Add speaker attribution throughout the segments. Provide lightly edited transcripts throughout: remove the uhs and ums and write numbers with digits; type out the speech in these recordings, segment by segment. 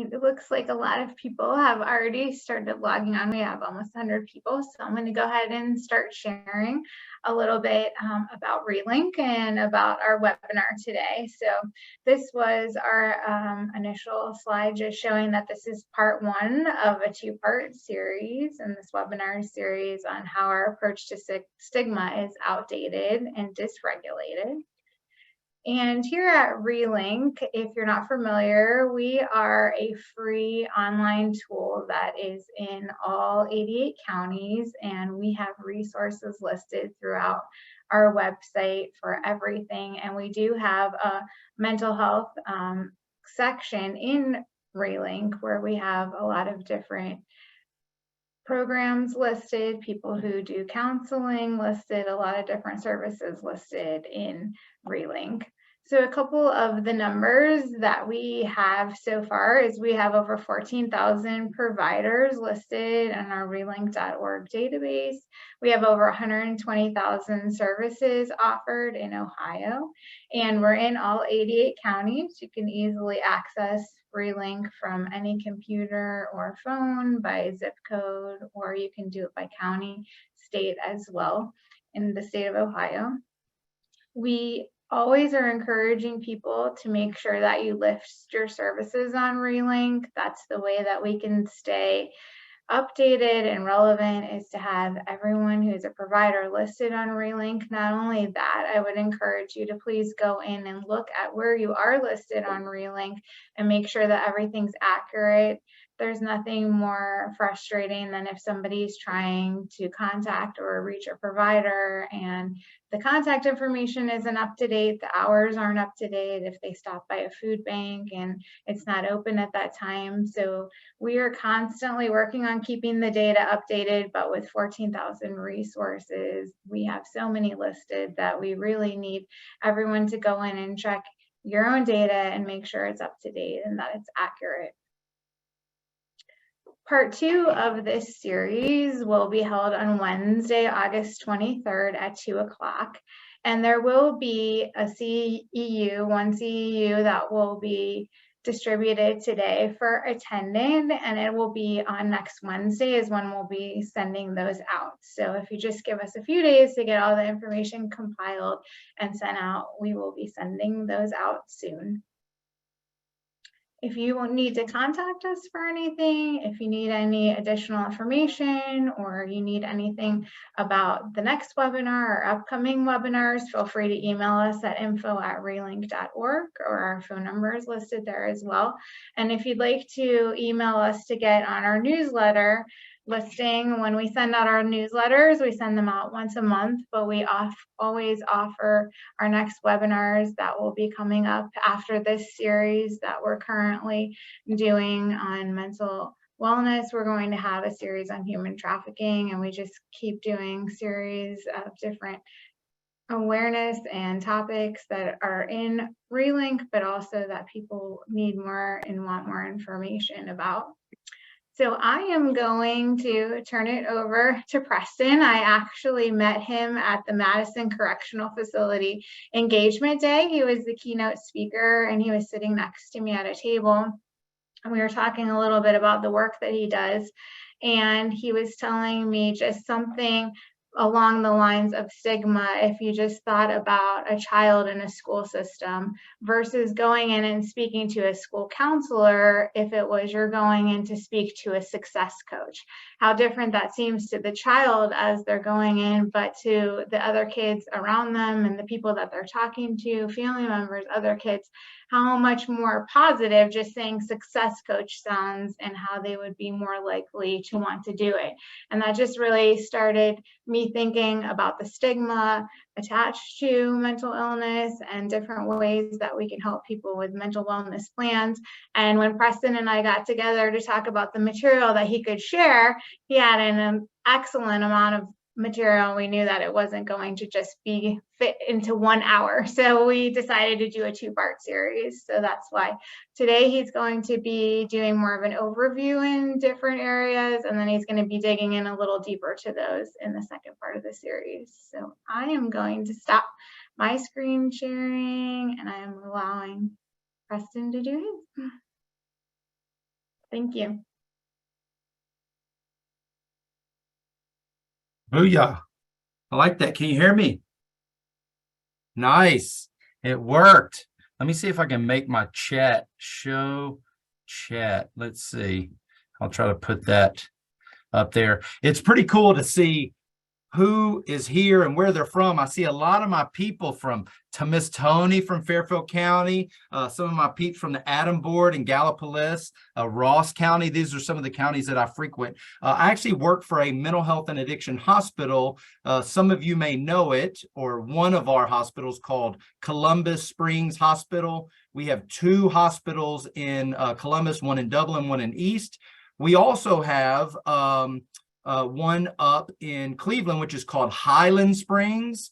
Speaker 1: It looks like a lot of people have already started logging on. We have almost 100 people, so I'm going to go ahead and start sharing a little bit about Relink and about our webinar today. So this was our initial slide just showing that this is part one of a two-part series, and this webinar series on how our approach to stigma is outdated and dysregulated. And here at Relink, if you're not familiar, we are a free online tool that is in all 88 counties, and we have resources listed throughout our website for everything. And we do have a mental health section in Relink where we have a lot of different programs listed, people who do counseling listed, a lot of different services listed in Relink. So a couple of the numbers that we have so far is we have over 14,000 providers listed in our relink.org database. We have over 120,000 services offered in Ohio, and we're in all 88 counties. You can easily access Relink from any computer or phone by zip code, or you can do it by county, state as well in the state of Ohio. We always are encouraging people to make sure that you list your services on Relink. That's the way that we can stay updated and relevant, is to have everyone who's a provider listed on Relink. Not only that, I would encourage you to please go in and look at where you are listed on Relink and make sure that everything's accurate. There's nothing more frustrating than if somebody's trying to contact or reach a provider and the contact information isn't up to date, the hours aren't up to date, if they stop by a food bank and it's not open at that time. So we are constantly working on keeping the data updated, but with 14,000 resources, we have so many listed that we really need everyone to go in and check your own data and make sure it's up to date and that it's accurate. Part two of this series will be held on Wednesday, August 23rd at 2 o'clock. And there will be a CEU, one CEU that will be distributed today for attending, and it will be on next Wednesday is when we'll be sending those out. So if you just give us a few days to get all the information compiled and sent out, we will be sending those out soon. If you need to contact us for anything, if you need any additional information or you need anything about the next webinar or upcoming webinars, feel free to email us at info@relink.org, or our phone number is listed there as well. And if you'd like to email us to get on our newsletter listing, when we send out our newsletters, we send them out once a month, but we always offer our next webinars that will be coming up after this series that we're currently doing on mental wellness. We're going to have a series on human trafficking, and we just keep doing series of different awareness and topics that are in Relink, but also that people need more and want more information about. So I am going to turn it over to Preston. I actually met him at the Madison Correctional Facility Engagement Day. He was the keynote speaker, and he was sitting next to me at a table. And we were talking a little bit about the work that he does. And he was telling me just something along the lines of stigma. If you just thought about a child in a school system versus going in and speaking to a school counselor, if it was you're going in to speak to a success coach, how different that seems to the child as they're going in, but to the other kids around them and the people that they're talking to, family members, other kids, how much more positive just saying success coach sounds and how they would be more likely to want to do it. And that just really started me thinking about the stigma attached to mental illness and different ways that we can help people with mental wellness plans. And when Preston and I got together to talk about the material that he could share, he had an excellent amount of material. We knew that it wasn't going to just be fit into 1 hour. So we decided to do a two-part series. So that's why today he's going to be doing more of an overview in different areas, and then he's going to be digging in a little deeper to those in the second part of the series. So I am going to stop my screen sharing, and I am allowing Preston to do his. Thank you.
Speaker 2: Booyah. I like that. Can you hear me? Nice. It worked. Let me see if I can make my chat show chat. Let's see. I'll try to put that up there. It's pretty cool to see who is here and where they're from. I see a lot of my people from Miss Tony from Fairfield County, some of my peeps from the Adam Board in Gallipolis, Ross County. These are some of the counties that I frequent. I actually work for a mental health and addiction hospital. Some of you may know it, or one of our hospitals called Columbus Springs Hospital. We have 2 hospitals in Columbus, one in Dublin, one in East. We also have one up in Cleveland, which is called Highland Springs.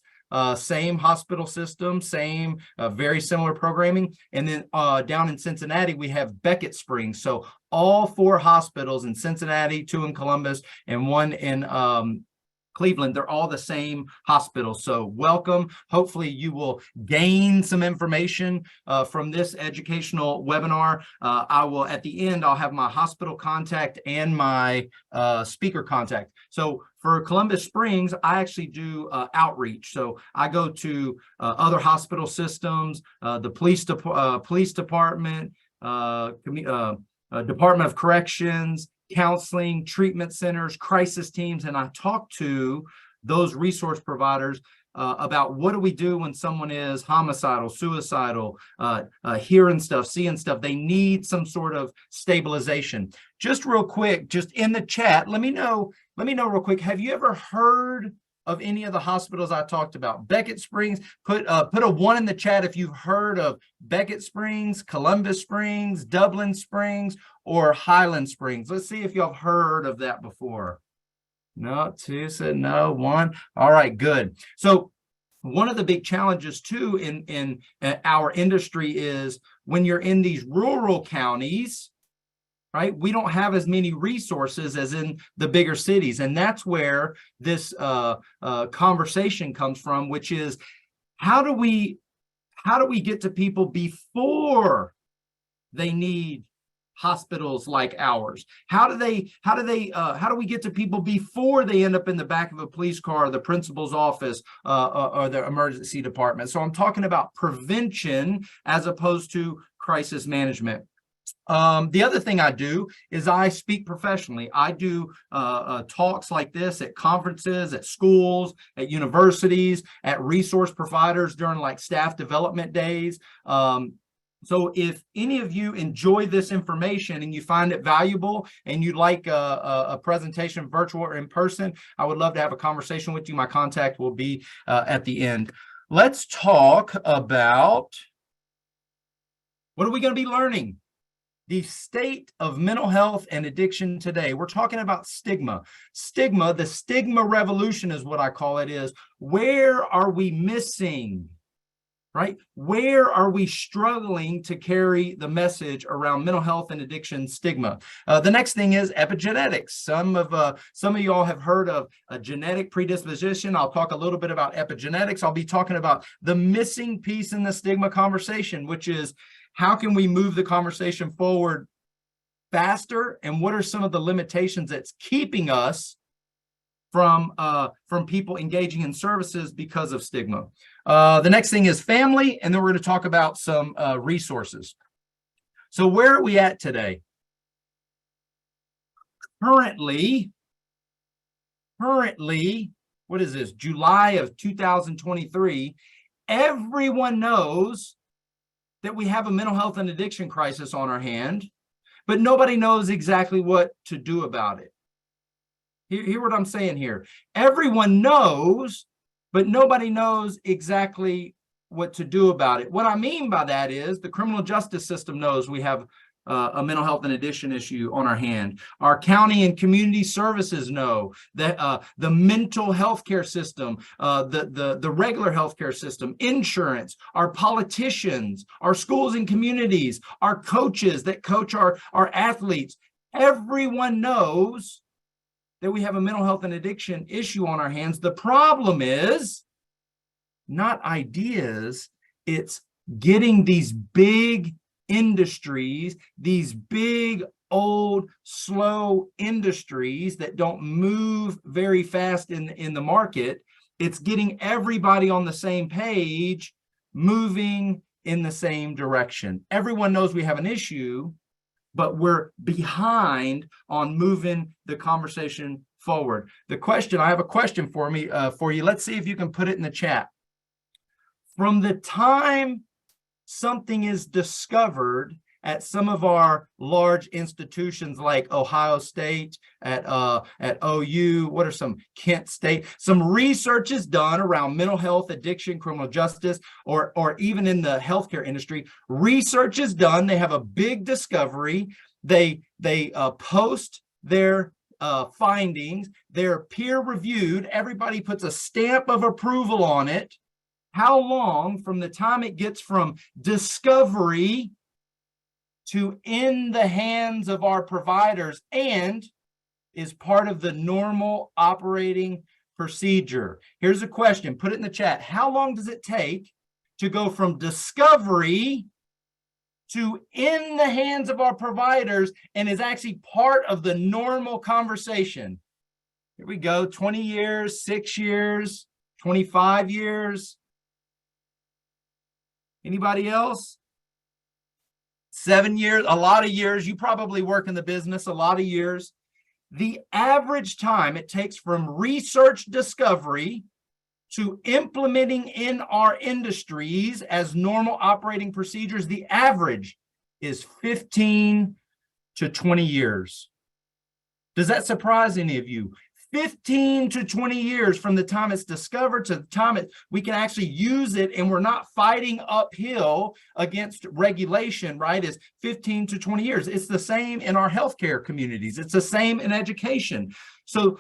Speaker 2: Same hospital system, same very similar programming. And then down in Cincinnati, we have Beckett Springs. So all 4 hospitals in Cincinnati, 2 in Columbus, and 1 in Cleveland, they're all the same hospital. So welcome. Hopefully you will gain some information from this educational webinar. I will, at the end, I'll have my hospital contact and my speaker contact. So for Columbus Springs, I actually do outreach. So I go to other hospital systems, the police department, Department of Corrections, counseling, treatment centers, crisis teams, and I talk to those resource providers about what do we do when someone is homicidal, suicidal, hearing stuff, seeing stuff. They need some sort of stabilization. Just real quick, just in the chat, let me know real quick, have you ever heard of any of the hospitals I talked about? Beckett Springs, put a 1 in the chat if you've heard of Beckett Springs, Columbus Springs, Dublin Springs, or Highland Springs. Let's see if y'all have heard of that before. No, 2 said no, 1. All right, good. So one of the big challenges too in our industry is when you're in these rural counties, right? We don't have as many resources as in the bigger cities. And that's where this conversation comes from, which is how do we get to people before they need hospitals like ours? How do we get to people before they end up in the back of a police car, the principal's office, or the emergency department? So I'm talking about prevention as opposed to crisis management. The other thing I do is I speak professionally. I do talks like this at conferences, at schools, at universities, at resource providers during like staff development days. So if any of you enjoy this information and you find it valuable and you'd like a presentation, virtual or in person, I would love to have a conversation with you. My contact will be at the end. Let's talk about what are we going to be learning? The state of mental health and addiction today. We're talking about stigma. Stigma, the stigma revolution is what I call it, is where are we missing, right? Where are we struggling to carry the message around mental health and addiction stigma? The next thing is epigenetics. Some of you all have heard of a genetic predisposition. I'll talk a little bit about epigenetics. I'll be talking about the missing piece in the stigma conversation, which is how can we move the conversation forward faster, and what are some of the limitations that's keeping us from people engaging in services because of stigma? The next thing is family, and then we're going to talk about some resources. So where are we at today? Currently, what is this? July of 2023, everyone knows that we have a mental health and addiction crisis on our hand, but nobody knows exactly what to do about it. Hear what I'm saying here. Everyone knows, but nobody knows exactly what to do about it. What I mean by that is the criminal justice system knows we have a mental health and addiction issue on our hand. Our county and community services know that the mental health care system, the regular healthcare system, insurance, our politicians, our schools and communities, our coaches that coach our athletes, everyone knows that we have a mental health and addiction issue on our hands. The problem is not ideas, it's getting these big industries, these big, old, slow industries that don't move very fast in the market. It's getting everybody on the same page, moving in the same direction. Everyone knows we have an issue, but we're behind on moving the conversation forward. I have a question for you. Let's see if you can put it in the chat. From the time something is discovered at some of our large institutions like Ohio State, at OU, what are some, Kent State, some research is done around mental health, addiction, criminal justice, or even in the healthcare industry. Research is done. They have a big discovery. They post their findings. They're peer reviewed. Everybody puts a stamp of approval on it. How long from the time it gets from discovery to in the hands of our providers and is part of the normal operating procedure? Here's a question. Put it in the chat. How long does it take to go from discovery to in the hands of our providers and is actually part of the normal conversation? Here we go. 20 years, 6 years, 25 years. Anybody else? 7 years, a lot of years. You probably work in the business a lot of years. The average time it takes from research discovery to implementing in our industries as normal operating procedures, the average is 15 to 20 years. Does that surprise any of you? 15 to 20 years from the time it's discovered to the time we can actually use it, and we're not fighting uphill against regulation, right? Is 15 to 20 years. It's the same in our healthcare communities. It's the same in education. So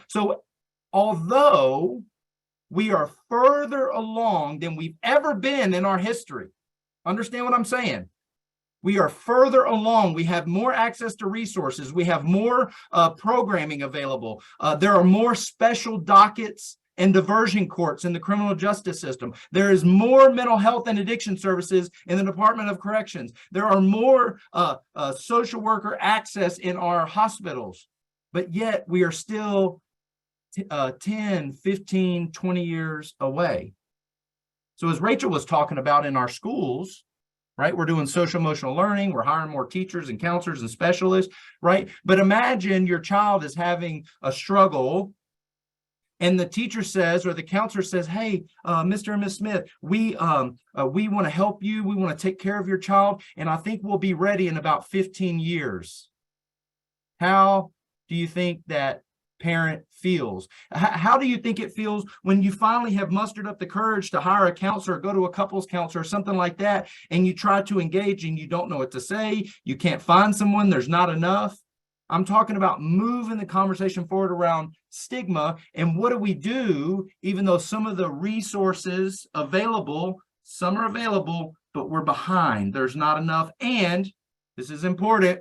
Speaker 2: although we are further along than we've ever been in our history, understand what I'm saying? We are further along. We have more access to resources. We have more programming available. There are more special dockets and diversion courts in the criminal justice system. There is more mental health and addiction services in the Department of Corrections. There are more social worker access in our hospitals. But yet we are still 10, 15, 20 years away. So as Rachel was talking about in our schools, right? We're doing social emotional learning. We're hiring more teachers and counselors and specialists, right? But imagine your child is having a struggle and the teacher says, or the counselor says, hey, Mr. and Ms. Smith, we want to help you. We want to take care of your child. And I think we'll be ready in about 15 years. How do you think that parent feels? How do you think it feels when you finally have mustered up the courage to hire a counselor, go to a couples counselor, something like that, and you try to engage and you don't know what to say, you can't find someone, there's not enough? I'm talking about moving the conversation forward around stigma. And what do we do, even though some of the resources available, some are available, but we're behind, there's not enough. And this is important,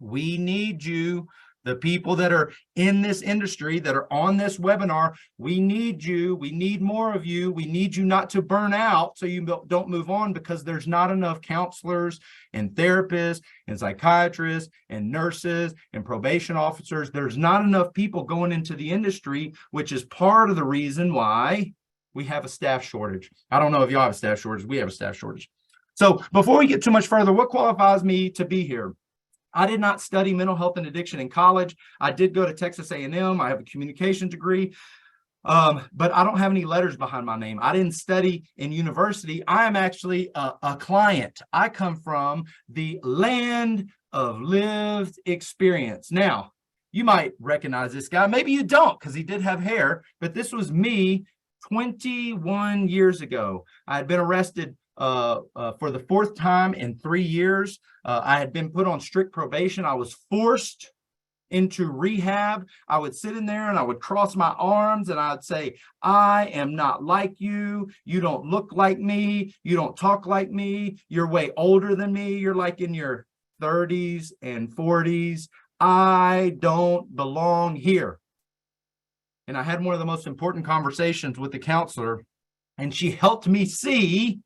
Speaker 2: we need you. The people that are in this industry, that are on this webinar, we need you. We need more of you. We need you not to burn out so you don't move on, because there's not enough counselors and therapists and psychiatrists and nurses and probation officers. There's not enough people going into the industry, which is part of the reason why we have a staff shortage. I don't know if y'all have a staff shortage. We have a staff shortage. So before we get too much further, what qualifies me to be here? I did not study mental health and addiction in college. I did go to Texas A&M. I have a communication degree, but I don't have any letters behind my name. I didn't study in university. I am actually a client. I come from the land of lived experience. Now, you might recognize this guy. Maybe you don't, because he did have hair, but this was me 21 years ago. I had been arrested for the 4th time in 3 years. I had been put on strict probation. I was forced into rehab. I would sit in there and I would cross my arms and I'd say, I am not like you. You don't look like me. You don't talk like me. You're way older than me. You're like in your 30s and 40s. I don't belong here. And I had one of the most important conversations with the counselor, and she helped me see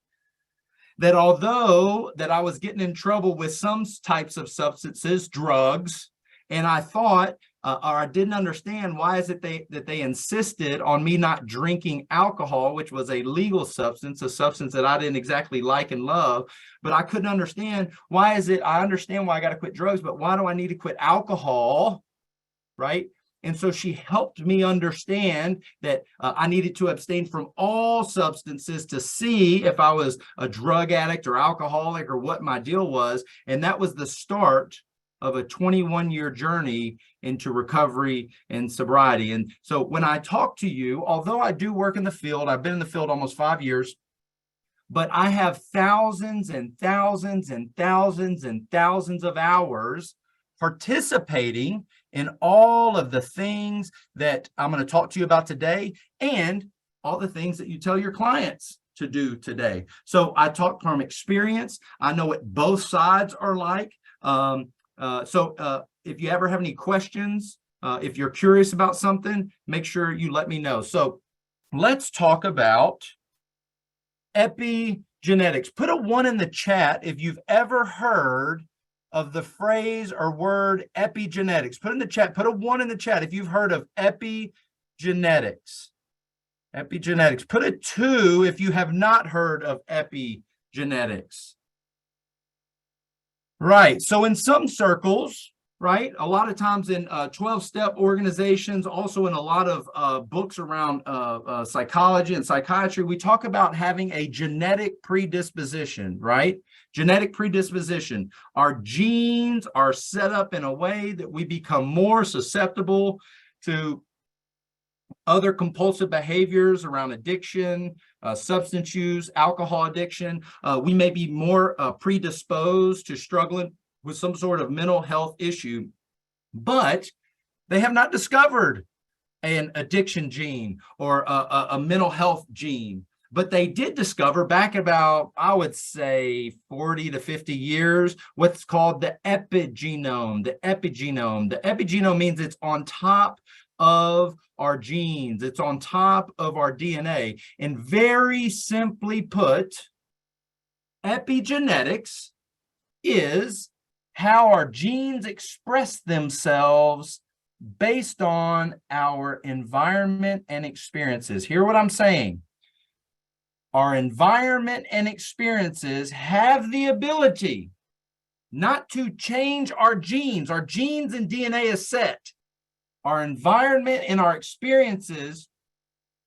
Speaker 2: that although that I was getting in trouble with some types of substances, drugs, and I thought, or I didn't understand why is it that they insisted on me not drinking alcohol, which was a legal substance, a substance that I didn't exactly like and love, but I couldn't understand why is it, I understand why I got to quit drugs, but why do I need to quit alcohol, right? And so she helped me understand that I needed to abstain from all substances to see if I was a drug addict or alcoholic or what my deal was. And that was the start of a 21-year journey into recovery and sobriety. And so when I talk to you, although I do work in the field, I've been in the field almost 5 years, but I have thousands and thousands and thousands and thousands of hours participating in all of the things that I'm going to talk to you about today and all the things that you tell your clients to do today. So I talk from experience. I know what both sides are like. If you ever have any questions, if you're curious about something, make sure you let me know. So let's talk about epigenetics. Put a 1 in the chat if you've ever heard of the phrase or word epigenetics. Put in the chat, put a 1 in the chat if you've heard of epigenetics. Epigenetics. Put a 2 if you have not heard of epigenetics. Right. So in some circles, right, a lot of times in 12-step organizations, also in a lot of books around psychology and psychiatry, we talk about having a genetic predisposition, right? Genetic predisposition. Our genes are set up in a way that we become more susceptible to other compulsive behaviors around addiction, substance use, alcohol addiction. We may be more predisposed to struggling with some sort of mental health issue, but they have not discovered an addiction gene or a mental health gene. But they did discover back about, I would say, 40 to 50 years, what's called the epigenome. The epigenome. The epigenome means it's on top of our genes. It's on top of our DNA. And very simply put, epigenetics is how our genes express themselves based on our environment and experiences. Hear what I'm saying. Our environment and experiences have the ability not to change our genes. Our genes and DNA is set. Our environment and our experiences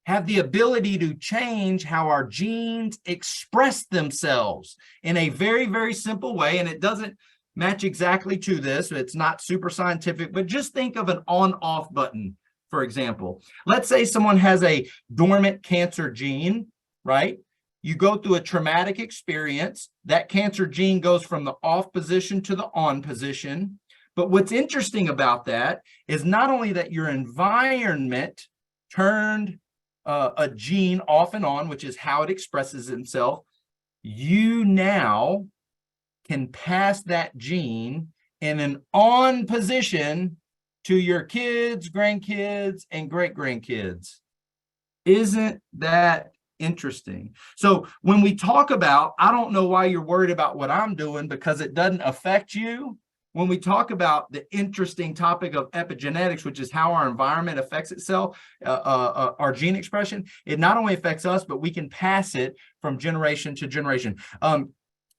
Speaker 2: have the ability to change how our genes express themselves in a very, very simple way. And it doesn't match exactly to this. It's not super scientific, but just think of an on-off button, for example. Let's say someone has a dormant cancer gene, right? You go through a traumatic experience. That cancer gene goes from the off position to the on position. But what's interesting about that is not only that your environment turned a gene off and on, which is how it expresses itself, you now can pass that gene in an on position to your kids, grandkids, and great-grandkids. Isn't that interesting? So when we talk about, I don't know why you're worried about what I'm doing because it doesn't affect you. When we talk about the interesting topic of epigenetics, which is how our environment affects itself, our gene expression, it not only affects us, but we can pass it from generation to generation.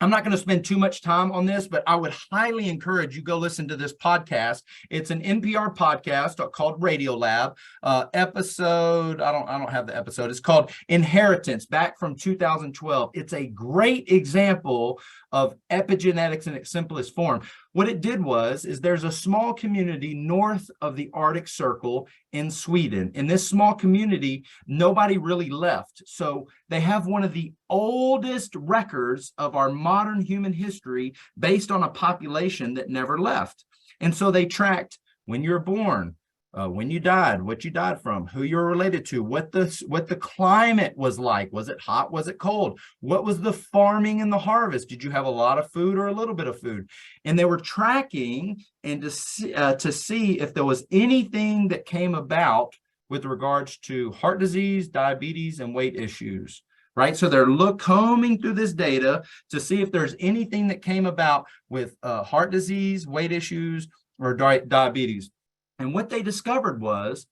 Speaker 2: I'm not going to spend too much time on this, but I would highly encourage you go listen to this podcast. It's an NPR podcast called Radio Lab. Episode, I don't have the episode. It's called Inheritance, back from 2012. It's a great example of epigenetics in its simplest form. What it did is there's a small community north of the Arctic Circle in Sweden. In this small community, nobody really left. So they have one of the oldest records of our modern human history based on a population that never left. And so they tracked when you're born, when you died, what you died from, who you're related to, what the climate was like. Was it hot? Was it cold? What was the farming and the harvest? Did you have a lot of food or a little bit of food? And they were tracking and to see if there was anything that came about with regards to heart disease, diabetes, and weight issues. right? So they're combing through this data to see if there's anything that came about with heart disease, weight issues, or diabetes. And what they discovered was,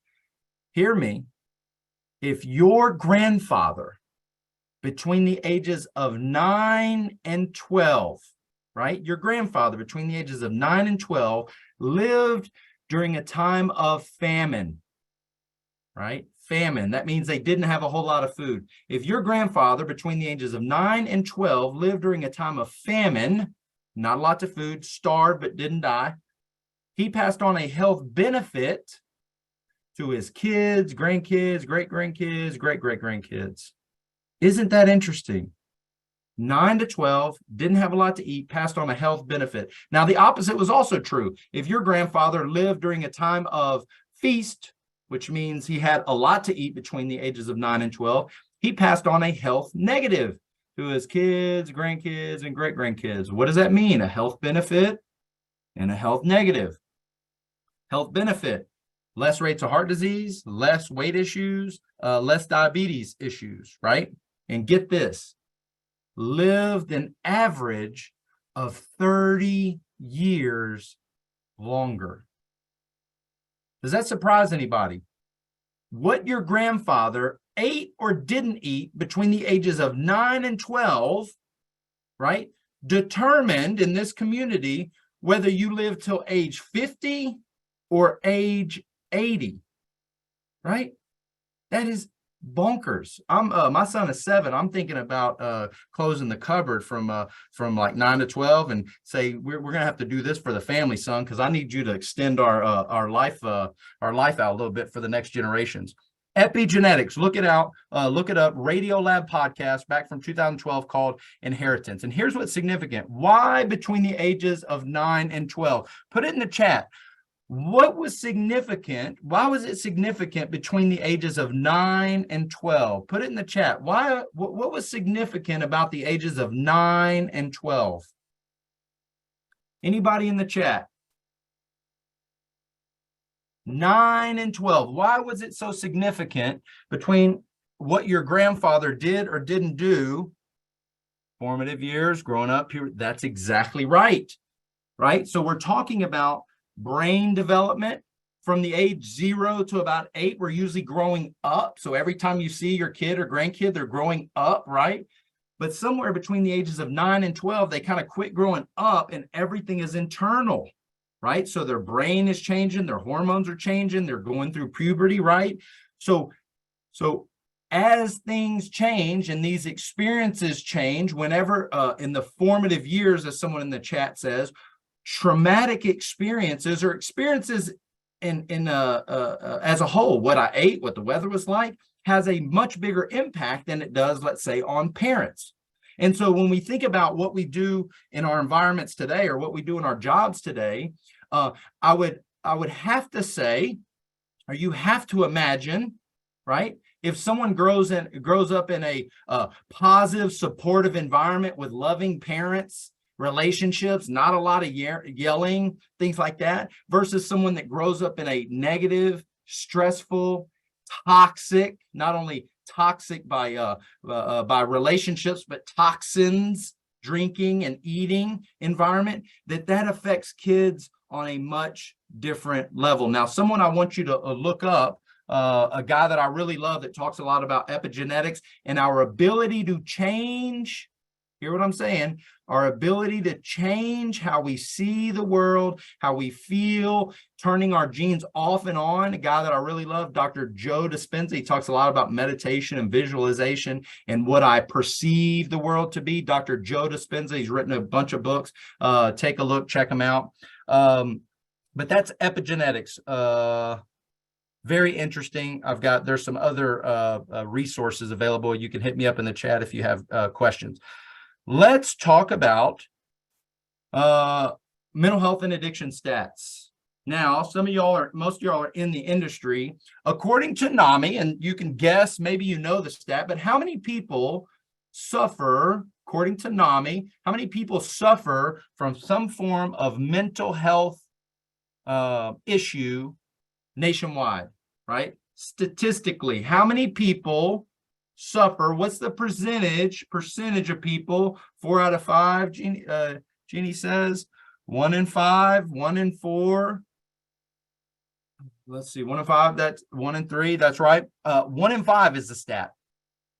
Speaker 2: hear me, if your grandfather between the ages of 9 and 12, right? Your grandfather between the ages of 9 and 12 lived during a time of famine, right? Famine. That means they didn't have a whole lot of food. If your grandfather between the ages of 9 and 12 lived during a time of famine, not lots of food, starved but didn't die, he passed on a health benefit to his kids, grandkids, great-grandkids, great-great-grandkids. Isn't that interesting? 9 to 12, didn't have a lot to eat, passed on a health benefit. Now, the opposite was also true. If your grandfather lived during a time of feast, which means he had a lot to eat between the ages of 9 and 12, he passed on a health negative to his kids, grandkids, and great-grandkids. What does that mean? A health benefit and a health negative. Health benefit, less rates of heart disease, less weight issues, less diabetes issues, right? And get this, lived an average of 30 years longer. Does that surprise anybody? What your grandfather ate or didn't eat between the ages of 9 and 12, right, determined in this community whether you live till age 50 or age 80, right? That is bonkers. My son is 7. I'm thinking about closing the cupboard from like 9 to 12 and say we're gonna have to do this for the family, son, because I need you to extend our life out a little bit for the next generations. Epigenetics, look it up. Radiolab podcast back from 2012 called Inheritance. And here's what's significant. Why between the ages of 9 and 12? Put it in the chat. What was significant? Why was it significant between the ages of 9 and 12? Put it in the chat. Why? What was significant about the ages of 9 and 12? Anybody in the chat? 9 and 12. Why was it so significant between what your grandfather did or didn't do? Formative years, growing up here. That's exactly right. Right? So we're talking about brain development from the age 0 to about 8. We're usually growing up. So every time you see your kid or grandkid, they're growing up, right? But somewhere between the ages of 9 and 12, they kind of quit growing up and everything is internal, right? So their brain is changing, their hormones are changing, they're going through puberty, right? So as things change and these experiences change, whenever in the formative years, as someone in the chat says, traumatic experiences or experiences as a whole, what I ate, what the weather was like, has a much bigger impact than it does, let's say, on parents. And so when we think about what we do in our environments today or what we do in our jobs today, I would have to say, or you have to imagine, right? If someone grows up in a positive, supportive environment with loving parents, relationships, not a lot of yelling, things like that, versus someone that grows up in a negative, stressful, toxic, not only toxic by relationships, but toxins, drinking and eating environment, that affects kids on a much different level. Now, someone I want you to look up, a guy that I really love that talks a lot about epigenetics and our ability to change. Hear what I'm saying? Our ability to change how we see the world, how we feel, turning our genes off and on. A guy that I really love, Dr. Joe Dispenza, he talks a lot about meditation and visualization and what I perceive the world to be. Dr. Joe Dispenza, he's written a bunch of books. Take a look, check them out. But that's epigenetics. Very interesting. There's some other resources available. You can hit me up in the chat if you have questions. Let's talk about mental health and addiction stats. Now, most of y'all are in the industry. According to NAMI, and you can guess, maybe you know the stat, but how many people suffer, according to NAMI, how many people suffer from some form of mental health issue nationwide, right? Statistically, how many people suffer? What's the percentage of people? 4 out of 5, Jeannie says. 1 in 5, 1 in 4. Let's see, 1 in 5, that's 1 in 3, that's right. 1 in 5 is the stat.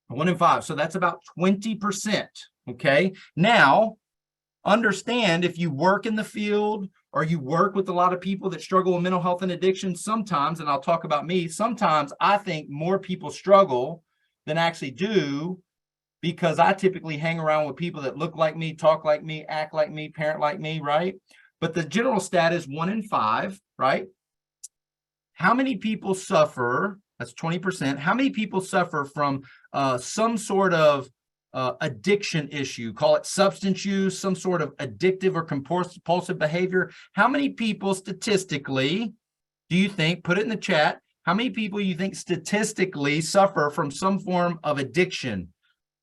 Speaker 2: 1 in 5, so that's about 20%, okay? Now, understand if you work in the field or you work with a lot of people that struggle with mental health and addiction, sometimes, and I'll talk about me, sometimes I think more people struggle than actually do, because I typically hang around with people that look like me, talk like me, act like me, parent like me, right? But the general stat is 1 in 5, right? How many people suffer? That's 20%. How many people suffer from some sort of addiction issue? Call it substance use, some sort of addictive or compulsive behavior. How many people statistically do you think, put it in the chat, how many people you think statistically suffer from some form of addiction?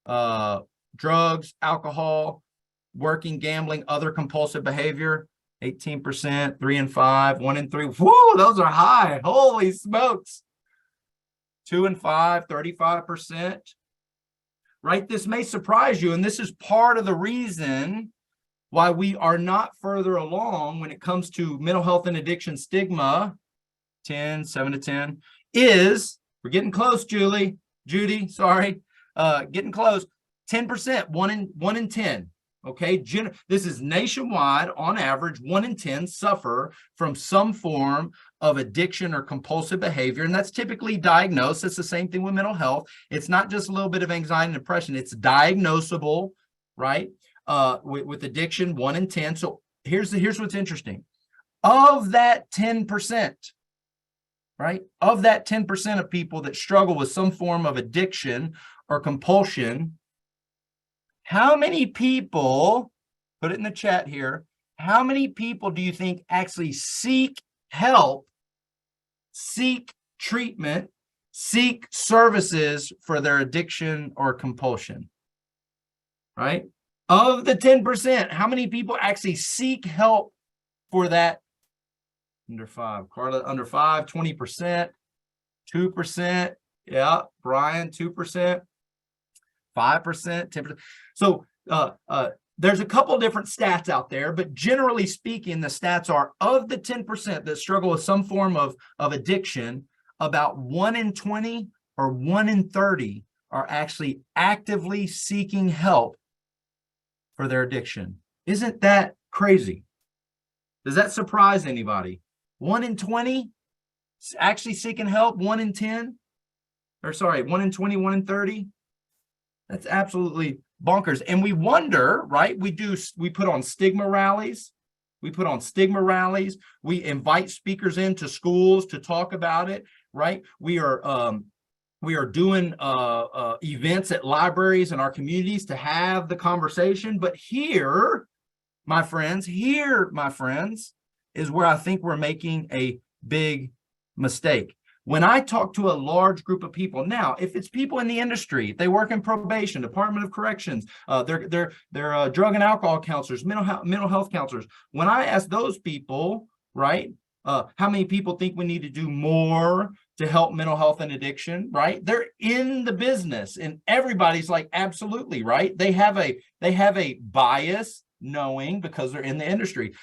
Speaker 2: Drugs, alcohol, working, gambling, other compulsive behavior? 18%, 3 in 5, 1 in 3. Whoa, those are high. Holy smokes. 2 in 5, 35%. Right? This may surprise you, and this is part of the reason why we are not further along when it comes to mental health and addiction stigma. 7 to 10 is, we're getting close, Judy, sorry, getting close. 10%, 1 in 10. Okay, this is nationwide. On average, 1 in 10 suffer from some form of addiction or compulsive behavior, and that's typically diagnosed. It's the same thing with mental health. It's not just a little bit of anxiety and depression. It's diagnosable, right? With addiction, 1 in 10. So here's what's interesting. Of that 10%, right? Of that 10% of people that struggle with some form of addiction or compulsion, how many people, put it in the chat here, how many people do you think actually seek help, seek treatment, seek services for their addiction or compulsion? Right? Of the 10%, how many people actually seek help for that? Under 5. Carla, under 5, 20%, 2%. Yeah, Brian, 2%. 5%, 10%. So there's a couple different stats out there, but generally speaking, the stats are of the 10% that struggle with some form of addiction, about 1 in 20 or 1 in 30 are actually actively seeking help for their addiction. Isn't that crazy? Does that surprise anybody? 1 in 20 actually seeking help, 1 in 10, or sorry, 1 in 20, 1 in 30. That's absolutely bonkers. And we wonder, right? We put on stigma rallies. We invite speakers into schools to talk about it, right? We are doing events at libraries in our communities to have the conversation. But here, my friends, is where I think we're making a big mistake. When I talk to a large group of people, now, if it's people in the industry, they work in probation, Department of Corrections, they're drug and alcohol counselors, mental health counselors. When I ask those people, right, how many people think we need to do more to help mental health and addiction, right? They're in the business, and everybody's like, absolutely, right? They have a bias, knowing, because they're in the industry.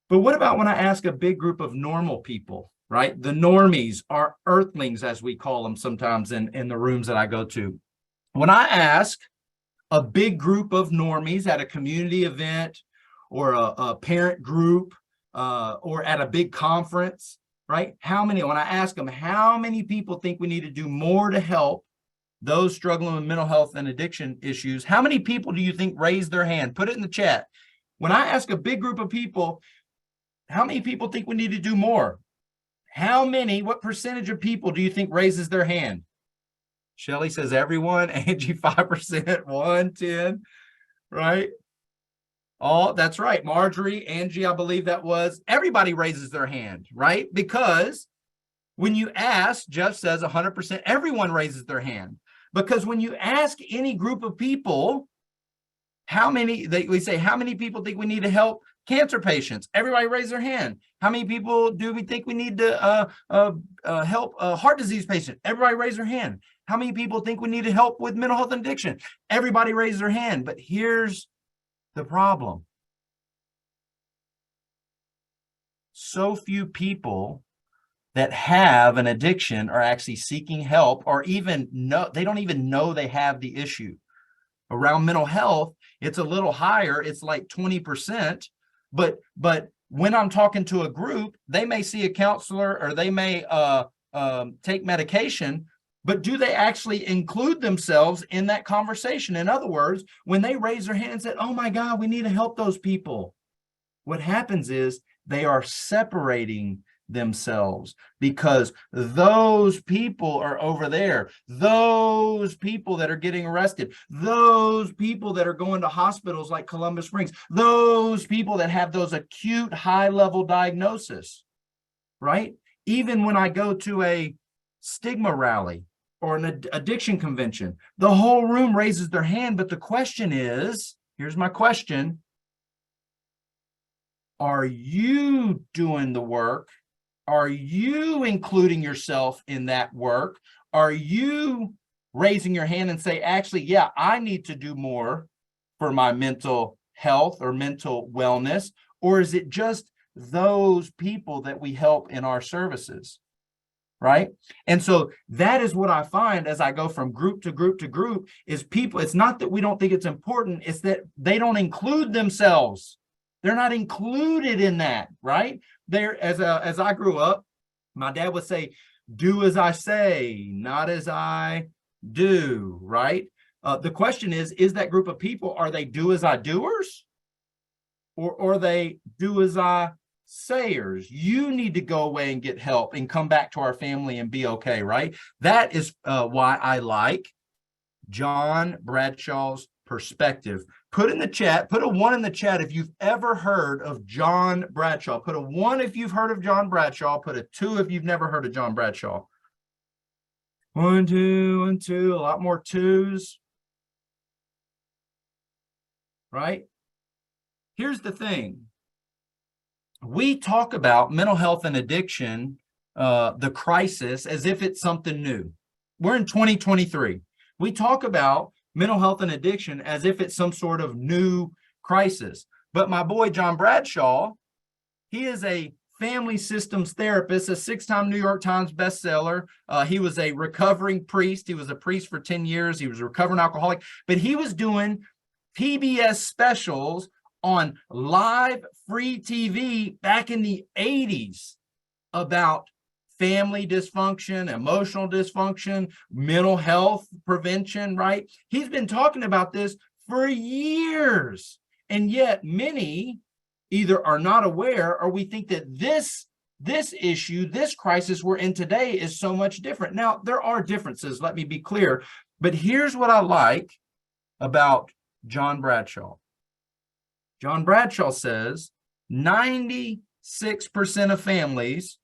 Speaker 2: But what about when I ask a big group of normal people? Right? The normies, are earthlings, as we call them sometimes in the rooms that I go to. When I ask a big group of normies at a community event or a parent group or at a big conference, right? When I ask them, how many people think we need to do more to help those struggling with mental health and addiction issues? How many people do you think raise their hand? Put it in the chat. When I ask a big group of people, how many people think we need to do more? What percentage of people do you think raises their hand? Shelly says everyone. Angie, 5%, 1, 10, right? Oh, that's right. Marjorie, Angie, I believe that was. Everybody raises their hand, right? Because when you ask, Jeff says 100%, everyone raises their hand. Because when you ask any group of people, we say, how many people think we need to help cancer patients? Everybody raise their hand. How many people do we think we need to help heart disease patients? Everybody raise their hand. How many people think we need help with mental health and addiction? Everybody raises their hand, but here's the problem. So few people that have an addiction are actually seeking help, or even know, they don't even know they have the issue. Around mental health, it's a little higher. It's like 20%. But when I'm talking to a group, they may see a counselor or they may take medication, but do they actually include themselves in that conversation? In other words, when they raise their hand and say, oh my God, we need to help those people, what happens is they are separating themselves, because those people are over there, those people that are getting arrested, those people that are going to hospitals like Columbus Springs, those people that have those acute high-level diagnosis, right? Even when I go to a Stigma rally or an addiction convention, the whole room raises their hand, but the question is, here's my question: are you doing the work? Are you including yourself in that work? Are you raising your hand and say, actually, yeah, I need to do more for my mental health or mental wellness? Or is it just those people that we help in our services, right? And so that is what I find as I go from group to group to group, is people, it's not that we don't think it's important, it's that they don't include themselves. They're not included in that, right? There, as I grew up, my dad would say, do as I say, not as I do, right? The question is that group of people, are they do as I doers, or are they do as I sayers? You need to go away and get help and come back to our family and be okay, right? That is why I like John Bradshaw's perspective. Put in the chat, put a 1 in the chat if you've ever heard of John Bradshaw. Put a 1 if you've heard of John Bradshaw. Put a 2 if you've never heard of John Bradshaw. 1, 2, and 2, a lot more 2s. Right? Here's the thing. We talk about mental health and addiction, the crisis, as if it's something new. We're in 2023. We talk about mental health and addiction as if it's some sort of new crisis. But my boy, John Bradshaw, he is a family systems therapist, a 6-time New York Times bestseller. He was a recovering priest. He was a priest for 10 years. He was a recovering alcoholic, but he was doing PBS specials on live free TV back in the 80s about family dysfunction, emotional dysfunction, mental health prevention, right? He's been talking about this for years. And yet many either are not aware, or we think that this issue, this crisis we're in today is so much different. Now, there are differences, let me be clear. But here's what I like about John Bradshaw. John Bradshaw says 96% of families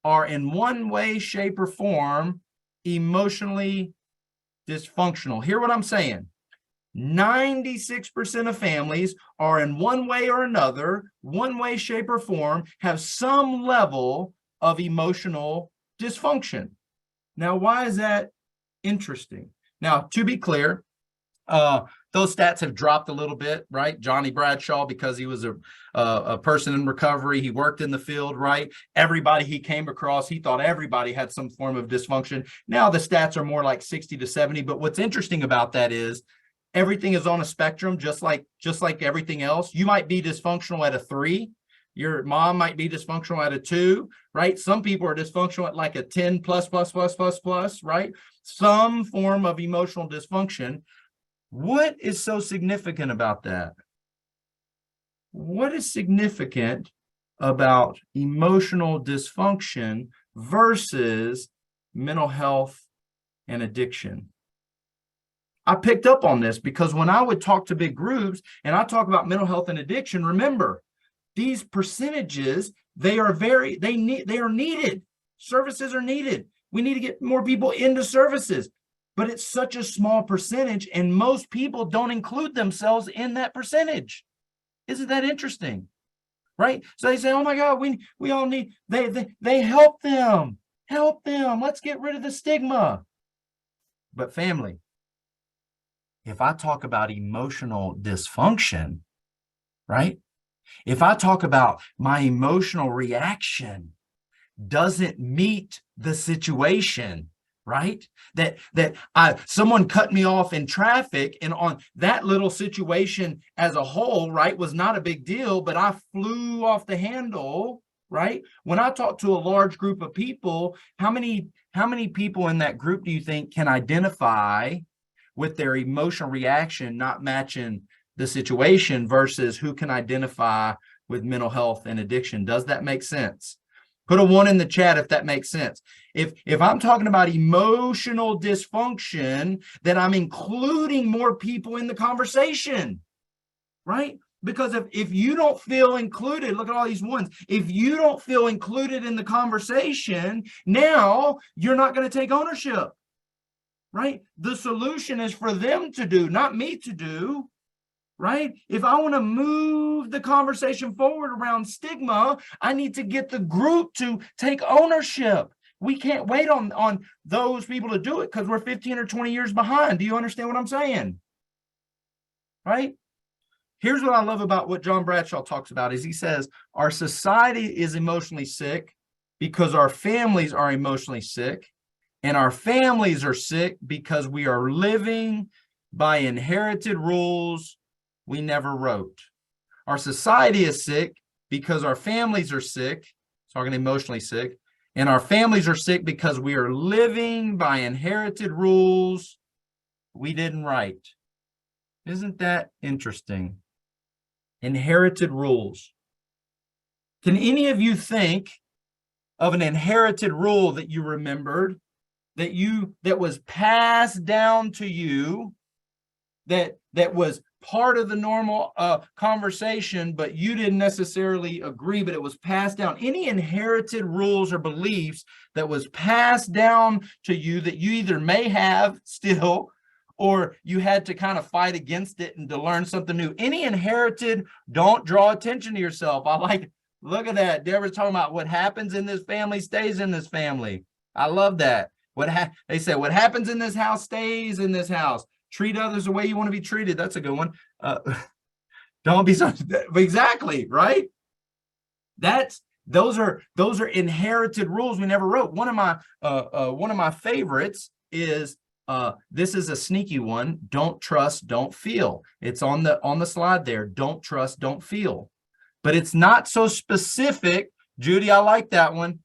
Speaker 2: are in one way, shape, or form emotionally dysfunctional. Hear what I'm saying. 96% of families are in one way or another, one way, shape, or form, have some level of emotional dysfunction. Now, why is that interesting? Now, to be clear, those stats have dropped a little bit, right? Johnny Bradshaw, because he was a person in recovery, he worked in the field, right? Everybody he came across, he thought everybody had some form of dysfunction. Now the stats are more like 60 to 70. But what's interesting about that is everything is on a spectrum, just like everything else. You might be dysfunctional at a 3. Your mom might be dysfunctional at a 2, right? Some people are dysfunctional at like a 10 plus, right? Some form of emotional dysfunction. What is so significant about that? What is significant about emotional dysfunction versus mental health and addiction? I picked up on this because when I would talk to big groups and I talk about mental health and addiction, remember, these percentages, they are needed. Services are needed. We need to get more people into services. But it's such a small percentage, and most people don't include themselves in that percentage. Isn't that interesting? Right? So they say, oh my God, we all need, they help them. Let's get rid of the stigma. But family, if I talk about emotional dysfunction, right? If I talk about my emotional reaction doesn't meet the situation, right? That someone cut me off in traffic, and on that little situation as a whole, right, was not a big deal, but I flew off the handle, right? When I talk to a large group of people, how many people in that group do you think can identify with their emotional reaction not matching the situation versus who can identify with mental health and addiction? Does that make sense? Put a 1 in the chat if that makes sense. If I'm talking about emotional dysfunction, then I'm including more people in the conversation, right? Because if you don't feel included, look at all these ones. If you don't feel included in the conversation, now you're not going to take ownership, right? The solution is for them to do, not me to do. Right? If I want to move the conversation forward around stigma, I need to get the group to take ownership. We can't wait on those people to do it because we're 15 or 20 years behind. Do you understand what I'm saying? Right? Here's what I love about what John Bradshaw talks about is he says, our society is emotionally sick because our families are emotionally sick, and our families are sick because we are living by inherited rules we never wrote. Our society is sick because our families are sick, talking emotionally sick, and our families are sick because we are living by inherited rules we didn't write. Isn't that interesting? Inherited rules. Can any of you think of an inherited rule that you remembered, that was passed down to you, that was part of the normal conversation, but you didn't necessarily agree, but it was passed down? Any inherited rules or beliefs that was passed down to you that you either may have still, or you had to kind of fight against it and to learn something new? Any inherited, don't draw attention to yourself. I like, look at that. Deborah's talking about what happens in this family stays in this family. I love that. They say what happens in this house stays in this house. Treat others the way you want to be treated. That's a good one. Don't be so exactly right. Those are inherited rules we never wrote. One of my favorites is this is a sneaky one. Don't trust, don't feel. It's on the slide there. Don't trust, don't feel. But it's not so specific. Judy, I like that one.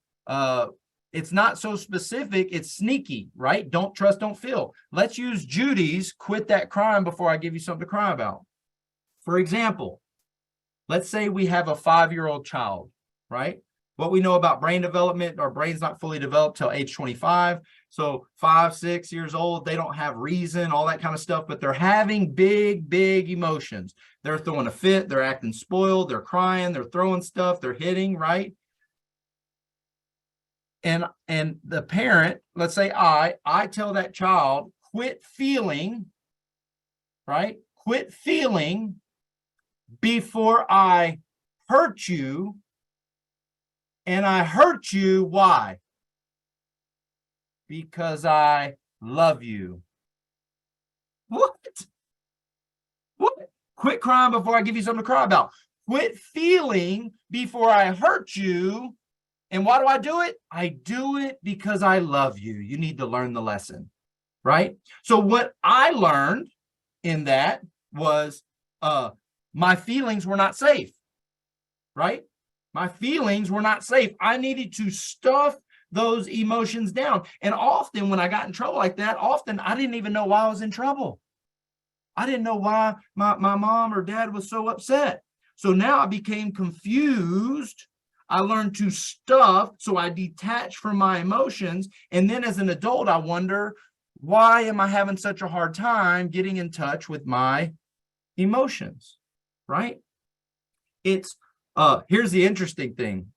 Speaker 2: It's not so specific, it's sneaky, right? Don't trust, don't feel. Let's use Judy's quit that crime before I give you something to cry about. For example, let's say we have a 5-year-old child, right? What we know about brain development, our brain's not fully developed till age 25. So 5, 6 years old, they don't have reason, all that kind of stuff, but they're having big, big emotions. They're throwing a fit, they're acting spoiled, they're crying, they're throwing stuff, they're hitting, right? And the parent, let's say I tell that child, quit feeling, right? Quit feeling before I hurt you. And I hurt you, why? Because I love you. What? Quit crying before I give you something to cry about. Quit feeling before I hurt you. And why do I do it? I do it because I love you. You need to learn the lesson, right? So what I learned in that was my feelings were not safe, right? My feelings were not safe. I needed to stuff those emotions down. And often when I got in trouble like that, often I didn't even know why I was in trouble. I didn't know why my mom or dad was so upset. So now I became confused. I learned to stuff, so I detach from my emotions. And then as an adult, I wonder, why am I having such a hard time getting in touch with my emotions, right? It's, here's the interesting thing.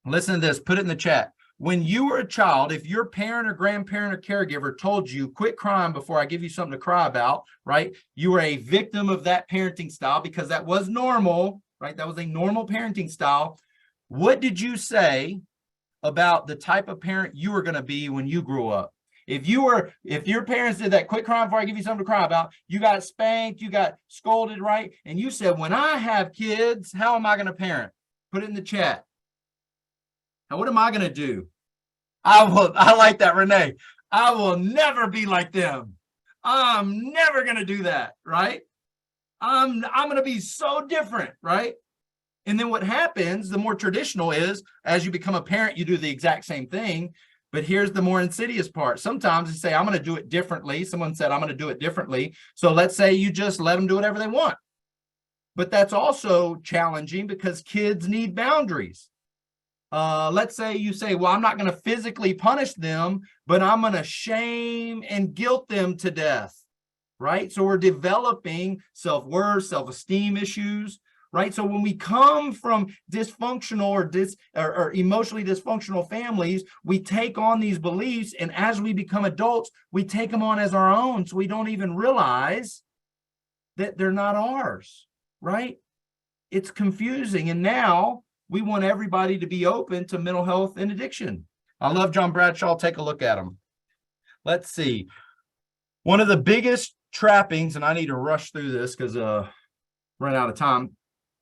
Speaker 2: Listen to this, put it in the chat. When you were a child, if your parent or grandparent or caregiver told you, quit crying before I give you something to cry about, right? You were a victim of that parenting style because that was normal, right? That was a normal parenting style. What did you say about the type of parent you were going to be when you grew up? If your parents did that, quit crying before I give you something to cry about, you got spanked, you got scolded, right? And you said, when I have kids, how am I going to parent? Put it in the chat. Now, what am I going to do? I like that, Renee. I will never be like them. I'm never going to do that, right? I'm going to be so different, right? And then what happens, the more traditional is, as you become a parent, you do the exact same thing. But here's the more insidious part. Sometimes you say, I'm going to do it differently. Someone said, I'm going to do it differently. So let's say you just let them do whatever they want. But that's also challenging because kids need boundaries. Let's say you say, well, I'm not going to physically punish them, but I'm going to shame and guilt them to death, right? So we're developing self-worth, self-esteem issues, right? So when we come from dysfunctional or emotionally dysfunctional families, we take on these beliefs, and as we become adults, we take them on as our own, so we don't even realize that they're not ours, right? It's confusing, and now we want everybody to be open to mental health and addiction. I love John Bradshaw. Take a look at him. Let's see. One of the biggest trappings, and I need to rush through this because run out of time.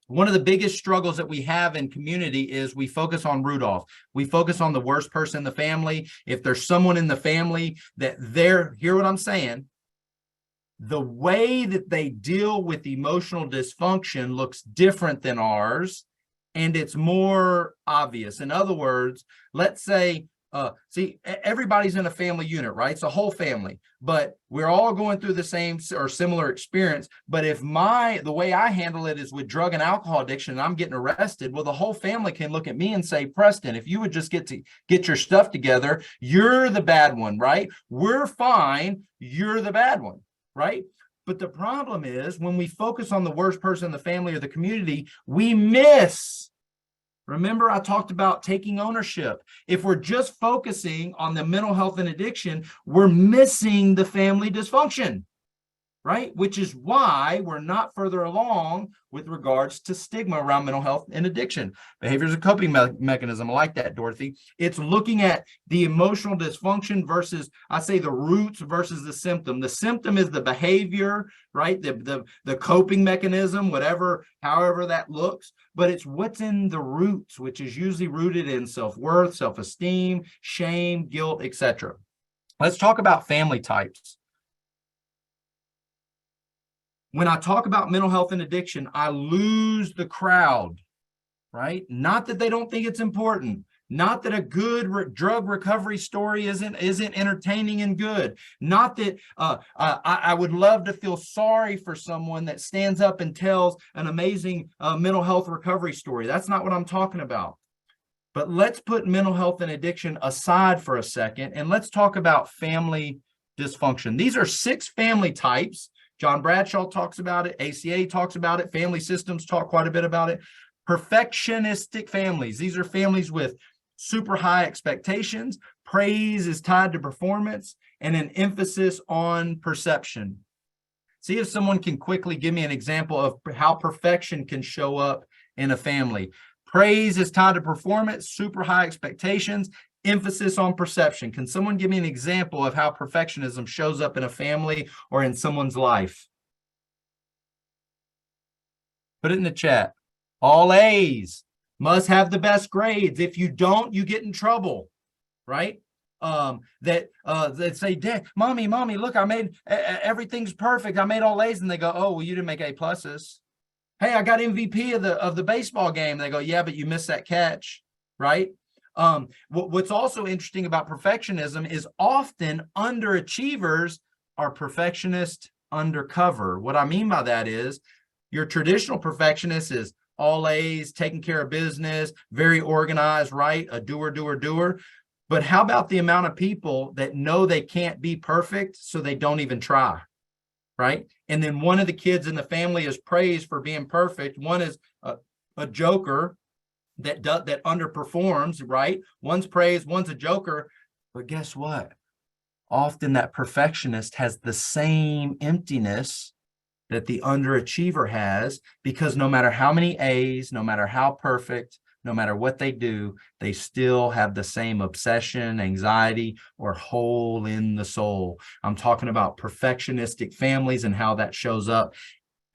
Speaker 2: One of the biggest struggles that we have in community is we focus on Rudolph. We focus on the worst person in the family. If there's someone in the family that hear what I'm saying, the way that they deal with emotional dysfunction looks different than ours, and it's more obvious. In other words, let's say, everybody's in a family unit, right? It's a whole family, but we're all going through the same or similar experience. But if the way I handle it is with drug and alcohol addiction, and I'm getting arrested, well, the whole family can look at me and say, Preston, if you would just get your stuff together, you're the bad one, right? We're fine. You're the bad one, right? But the problem is when we focus on the worst person in the family or the community, we miss. Remember, I talked about taking ownership. If we're just focusing on the mental health and addiction, we're missing the family dysfunction, right? Which is why we're not further along with regards to stigma around mental health and addiction. Behavior is a coping mechanism. I like that, Dorothy. It's looking at the emotional dysfunction versus, I say, the roots versus the symptom. The symptom is the behavior, right? The coping mechanism, however that looks, but it's what's in the roots, which is usually rooted in self-worth, self-esteem, shame, guilt, etc. Let's talk about family types. When I talk about mental health and addiction, I lose the crowd, right? Not that they don't think it's important. Not that a good drug recovery story isn't entertaining and good. Not that I would love to feel sorry for someone that stands up and tells an amazing mental health recovery story. That's not what I'm talking about. But let's put mental health and addiction aside for a second, and let's talk about family dysfunction. These are 6 family types. John Bradshaw talks about it. ACA talks about it. Family systems talk quite a bit about it. Perfectionistic families. These are families with super high expectations. Praise is tied to performance and an emphasis on perception. See if someone can quickly give me an example of how perfection can show up in a family. Praise is tied to performance, super high expectations, emphasis on perception. Can someone give me an example of how perfectionism shows up in a family or in someone's life? Put it in the chat. All A's, must have the best grades. If you don't, you get in trouble, right? That say, Dad, mommy, look, I made everything's perfect. I made all A's, and they go, oh, well, you didn't make A pluses. Hey, I got MVP of the baseball game. They go, yeah, but you missed that catch, right? What's also interesting about perfectionism is often underachievers are perfectionists undercover. What I mean by that is your traditional perfectionist is all A's, taking care of business, very organized, right? A doer. But how about the amount of people that know they can't be perfect, so they don't even try, right? And then one of the kids in the family is praised for being perfect. One is a joker that underperforms, right? One's praised, one's a joker. But guess what? Often that perfectionist has the same emptiness that the underachiever has, because no matter how many A's, no matter how perfect, no matter what they do, they still have the same obsession, anxiety, or hole in the soul. I'm talking about perfectionistic families and how that shows up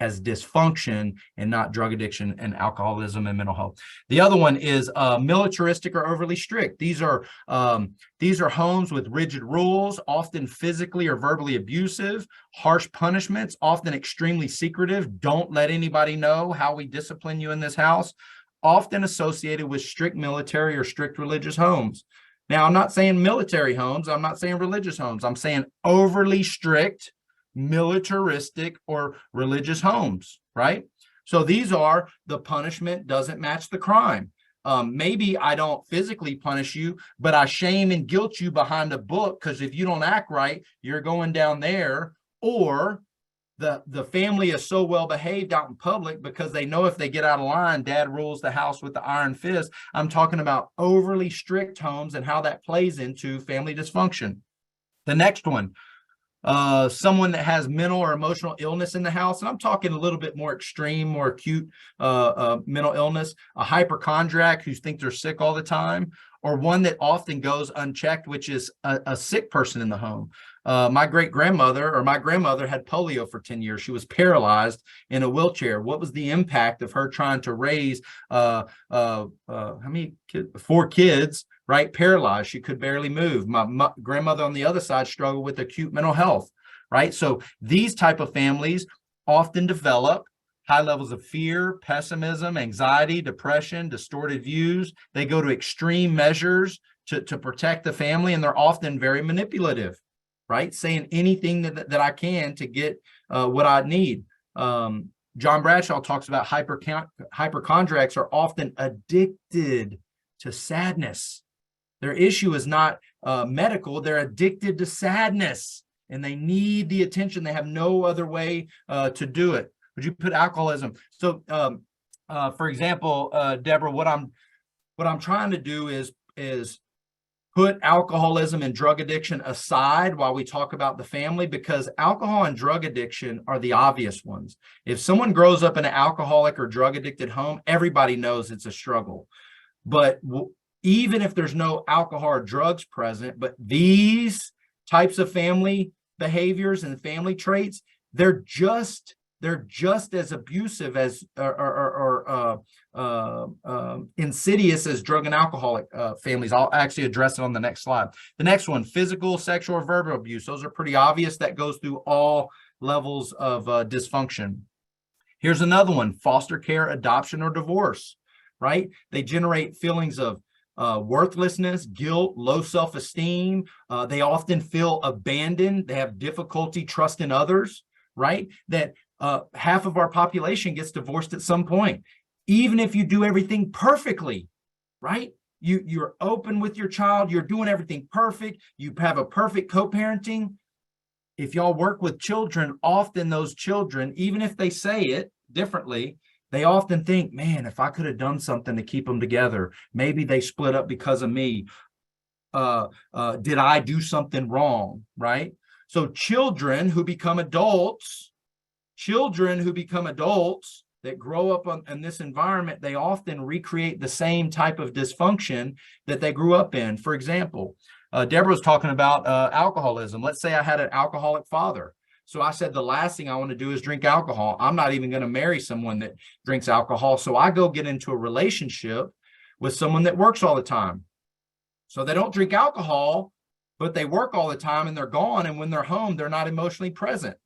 Speaker 2: as dysfunction and not drug addiction and alcoholism and mental health. The other one is militaristic or overly strict. These are homes with rigid rules, often physically or verbally abusive, harsh punishments, often extremely secretive. Don't let anybody know how we discipline you in this house, often associated with strict military or strict religious homes. Now, I'm not saying military homes. I'm not saying religious homes. I'm saying overly strict, militaristic, or religious homes, right? So these are the punishment doesn't match the crime. Maybe I don't physically punish you, but I shame and guilt you behind a book because if you don't act right, you're going down there. Or the family is so well behaved out in public because they know if they get out of line, dad rules the house with the iron fist. I'm talking about overly strict homes and how that plays into family dysfunction. The next one, someone that has mental or emotional illness in the house, and I'm talking a little bit more extreme, more acute mental illness, a hypochondriac who think they're sick all the time, or one that often goes unchecked, which is a sick person in the home. My grandmother had polio for 10 years. She was paralyzed in a wheelchair. What was the impact of her trying to raise how many kids? 4 kids, right? Paralyzed. She could barely move. My grandmother on the other side struggled with acute mental health, right? So these type of families often develop high levels of fear, pessimism, anxiety, depression, distorted views. They go to extreme measures to protect the family, and they're often very manipulative, right? Saying anything that I can to get what I need. John Bradshaw talks about hypochondriacs are often addicted to sadness. Their issue is not medical. They're addicted to sadness, and they need the attention. They have no other way to do it. Would you put alcoholism? So, for example, Deborah, what I'm trying to do is put alcoholism and drug addiction aside while we talk about the family, because alcohol and drug addiction are the obvious ones. If someone grows up in an alcoholic or drug addicted home, everybody knows it's a struggle. But even if there's no alcohol or drugs present, but these types of family behaviors and family traits, they're just as abusive as or insidious as drug and alcoholic families. I'll actually address it on the next slide. The next one, physical, sexual, or verbal abuse. Those are pretty obvious. That goes through all levels of dysfunction. Here's another one, foster care, adoption, or divorce, right? They generate feelings of worthlessness, guilt, low self-esteem. They often feel abandoned. They have difficulty trusting others, right? That half of our population gets divorced at some point, even if you do everything perfectly, right? You're open with your child, you're doing everything perfect, you have a perfect co-parenting. If y'all work with children, often those children, even if they say it differently, they often think, man, if I could have done something to keep them together, maybe they split up because of me. Did I do something wrong, right? So children who become adults that grow up in this environment, they often recreate the same type of dysfunction that they grew up in. For example, Deborah was talking about alcoholism. Let's say I had an alcoholic father. So I said, the last thing I want to do is drink alcohol. I'm not even going to marry someone that drinks alcohol. So I go get into a relationship with someone that works all the time. So they don't drink alcohol, but they work all the time and they're gone. And when they're home, they're not emotionally present.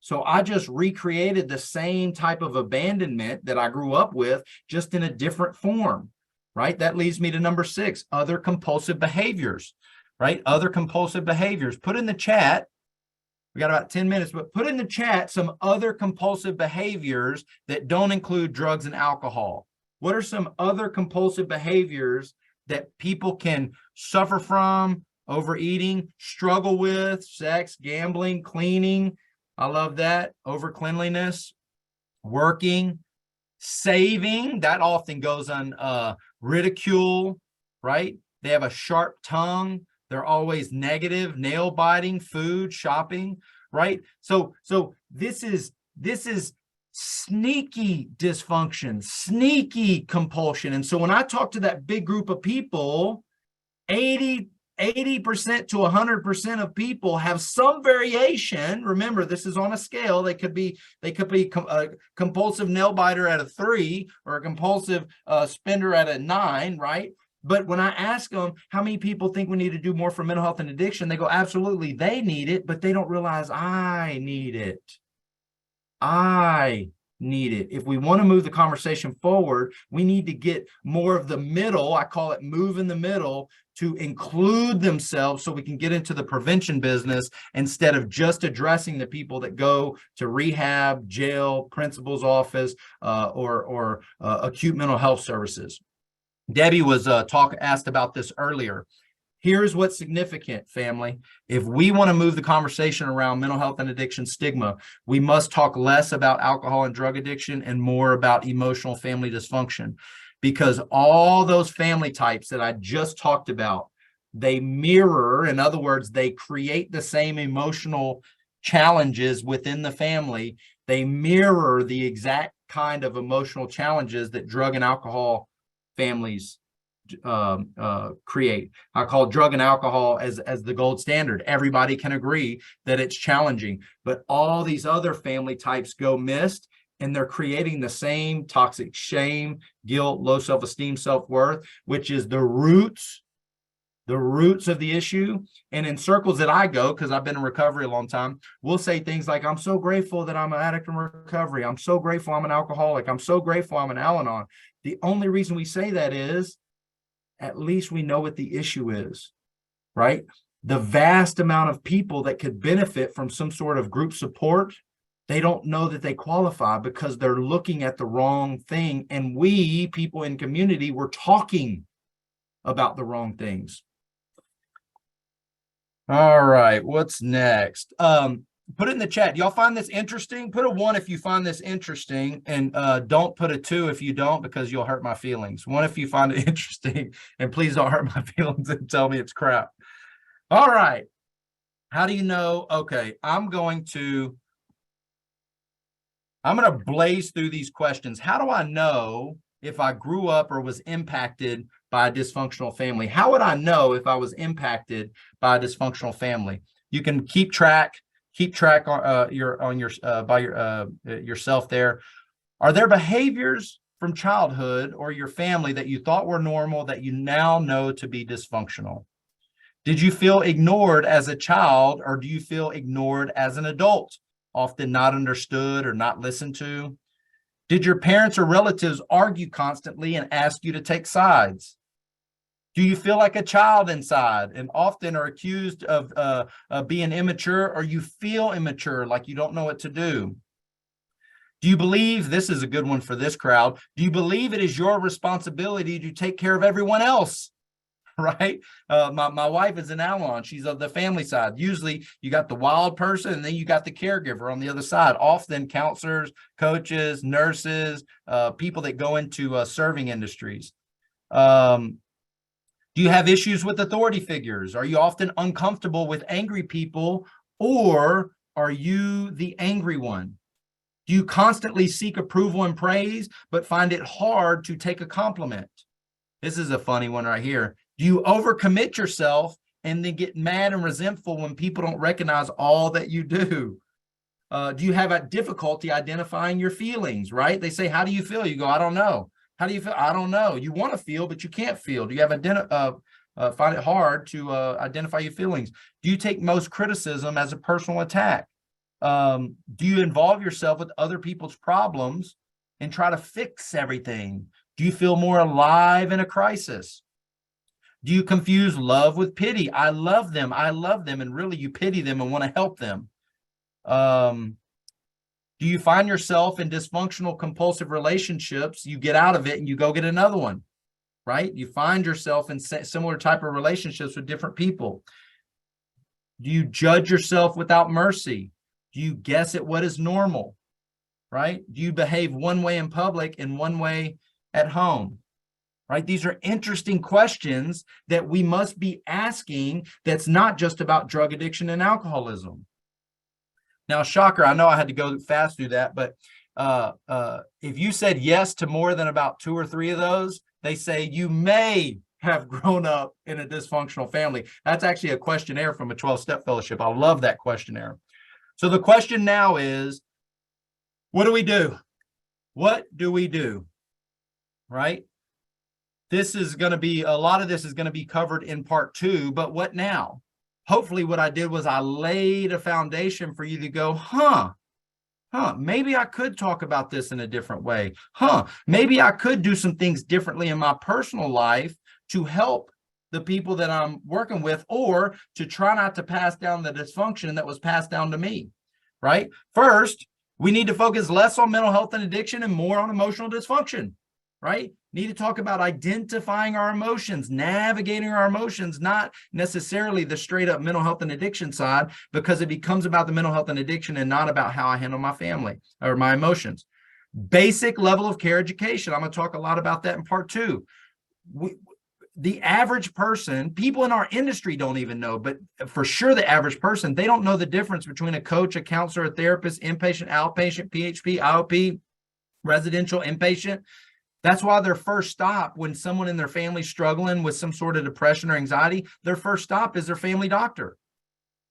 Speaker 2: So I just recreated the same type of abandonment that I grew up with, just in a different form, right? That leads me to number 6, other compulsive behaviors, right? Other compulsive behaviors. Put in the chat, we got about 10 minutes, but put in the chat some other compulsive behaviors that don't include drugs and alcohol. What are some other compulsive behaviors that people can suffer from? Overeating, struggle with, sex, gambling, cleaning. I love that. Over cleanliness, working, saving. That often goes on ridicule, right? They have a sharp tongue. They're always negative, nail biting, food, shopping, right? So this is sneaky dysfunction, sneaky compulsion. And so when I talk to that big group of people, 80% to 100% of people have some variation. Remember, this is on a scale. They could be a compulsive nail biter at a 3 or a compulsive spender at a 9, right? But when I ask them how many people think we need to do more for mental health and addiction, they go, absolutely, they need it, but they don't realize I need it. I need it. If we want to move the conversation forward, we need to get more of the middle. I call it move in the middle, to include themselves so we can get into the prevention business instead of just addressing the people that go to rehab, jail, principal's office, or acute mental health services. Debbie was asked about this earlier. Here's what's significant, family. If we want to move the conversation around mental health and addiction stigma, we must talk less about alcohol and drug addiction and more about emotional family dysfunction, because all those family types that I just talked about, they mirror, in other words, they create the same emotional challenges within the family. They mirror the exact kind of emotional challenges that drug and alcohol families create. I call drug and alcohol as the gold standard. Everybody can agree that it's challenging, but all these other family types go missed, and they're creating the same toxic shame, guilt, low self-esteem, self-worth, which is the roots of the issue. And in circles that I go, because I've been in recovery a long time, we'll say things like, I'm so grateful that I'm an addict in recovery. I'm so grateful I'm an alcoholic. I'm so grateful I'm an Al-Anon. The only reason we say that is, at least we know what the issue is, right? The vast amount of people that could benefit from some sort of group support, they don't know that they qualify because they're looking at the wrong thing. And we, people in community, we're talking about the wrong things. All right, what's next? Put it in the chat. Do y'all find this interesting? Put a 1 if you find this interesting, and don't put a 2 if you don't, because you'll hurt my feelings. 1 if you find it interesting, and please don't hurt my feelings and tell me it's crap. All right. How do you know? Okay, I'm going to blaze through these questions. How do I know if I grew up or was impacted by a dysfunctional family? How would I know if I was impacted by a dysfunctional family? You can keep track yourself there. Are there behaviors from childhood or your family that you thought were normal that you now know to be dysfunctional? Did you feel ignored as a child, or do you feel ignored as an adult, often not understood or not listened to? Did your parents or relatives argue constantly and ask you to take sides? Do you feel like a child inside and often are accused of being immature, or you feel immature, like you don't know what to do? Do you believe, this is a good one for this crowd, do you believe it is your responsibility to take care of everyone else? Right? My wife is an Al-Anon. She's of the family side. Usually you got the wild person and then you got the caregiver on the other side, often counselors, coaches, nurses, people that go into serving industries. Do you have issues with authority figures? Are you often uncomfortable with angry people, or are you the angry one? Do you constantly seek approval and praise, but find it hard to take a compliment? This is a funny one right here. Do you overcommit yourself and then get mad and resentful when people don't recognize all that you do? Do you have a difficulty identifying your feelings, right? They say, how do you feel? You go, I don't know. How do you feel? I don't know. You want to feel, but you can't feel. Do you have find it hard to identify your feelings? Do you take most criticism as a personal attack? Do you involve yourself with other people's problems and try to fix everything? Do you feel more alive in a crisis? Do you confuse love with pity? I love them, and really you pity them and want to help them. Do you find yourself in dysfunctional compulsive relationships? You get out of it and you go get another one, right? You find yourself in similar type of relationships with different people. Do you judge yourself without mercy? Do you guess at what is normal, right? Do you behave one way in public and one way at home? Right? These are interesting questions that we must be asking, that's not just about drug addiction and alcoholism. Now, shocker, I know I had to go fast through that, but if you said yes to more than about 2 or 3 of those, they say you may have grown up in a dysfunctional family. That's actually a questionnaire from a 12-step fellowship. I love that questionnaire. So the question now is, what do we do? What do we do? Right? This is going to be, a lot of this is going to be covered in part 2, but what now? Hopefully what I did was I laid a foundation for you to go, maybe I could talk about this in a different way. Maybe I could do some things differently in my personal life to help the people that I'm working with, or to try not to pass down the dysfunction that was passed down to me, right? First, we need to focus less on mental health and addiction and more on emotional dysfunction, right? Need to talk about identifying our emotions, navigating our emotions, not necessarily the straight up mental health and addiction side, because it becomes about the mental health and addiction and not about how I handle my family or my emotions. Basic level of care education. I'm going to talk a lot about that in part 2. The average person, people in our industry don't even know, but for sure the average person, they don't know the difference between a coach, a counselor, a therapist, inpatient, outpatient, PHP, IOP, residential, inpatient. That's why their first stop, when someone in their family struggling with some sort of depression or anxiety, their first stop is their family doctor.